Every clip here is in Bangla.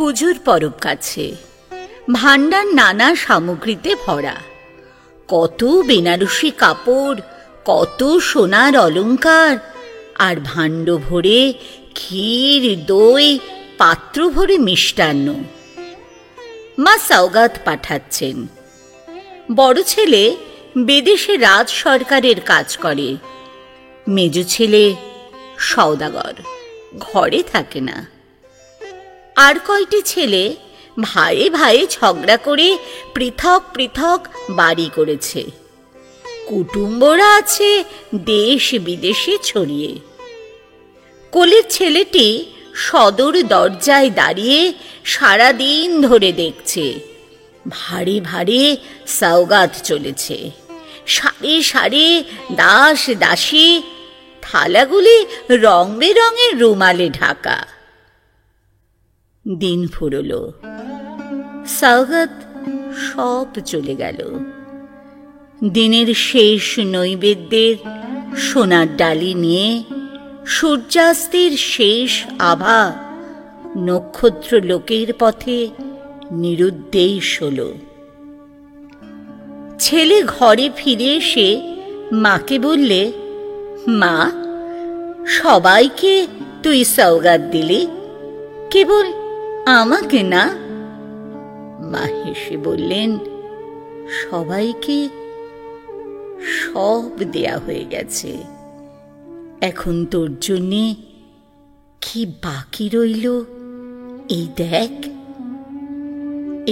পুজোর পরব কাছে, ভাণ্ডার নানা সামগ্রীতে ভরা। কত বেনারসি কাপড়, কত সোনার অলংকার, আর ভাণ্ড ভরে ক্ষীর, দই, পাত্র ভরে মিষ্টান্ন। মা সওগাত পাঠাচ্ছেন। বড় ছেলে বিদেশে রাজ সরকারের কাজ করে, মেজ ছেলে সওদাগর, ঘরে থাকে না। আর কয়টি ছেলে ভাইয়ে ভাইয়ে ঝগড়া করে পৃথক পৃথক বাড়ি করেছে। কুটুম্বরা আছে দেশ বিদেশে ছড়িয়ে। কোলের ছেলেটি সদর দরজায় দাঁড়িয়ে সারাদিন ধরে দেখছে ভারে ভারে সওগাত চলেছে। সারে সারে দাস দাসী, থালাগুলি রং বেরঙের রুমালে ঢাকা। দিন ফুরল, সওগাত সব চলে গেল। দিনের শেষ নৈবেদ্যের সোনার ডালি নিয়ে সূর্যাস্তের শেষ আভা নক্ষত্র লোকের পথে নিরুদ্দেশ হল। ছেলে ঘরে ফিরে এসে মাকে বললে, মা, সবাইকে তুই সওগাত দিলি, কেবল আমাকে না? মা হেসে বললেন, সবাইকে সব দেয়া হয়ে গেছে, এখন তোর জন্যে কি বাকি রইল এই দেখ।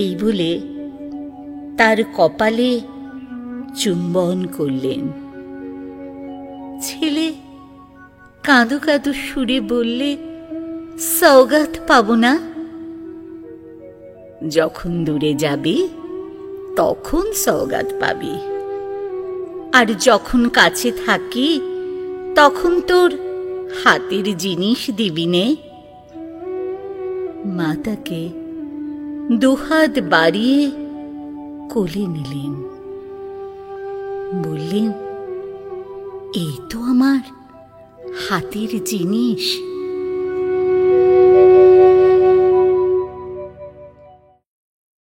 এই বলে তার কপালে চুম্বন করলেন। ছেলে কাঁদো কাঁদো সুরে বললে, সওগাত পাবো না? যখন দূরে যাবি তখন সওগাত পাবি, আর যখন কাছে থাকি তখন তোর হাতের জিনিস দিবি নে। মা তাকে দুহাত বাড়িয়ে কোলে নিলেন, বললেন, এই তো আমার হাতের জিনিস।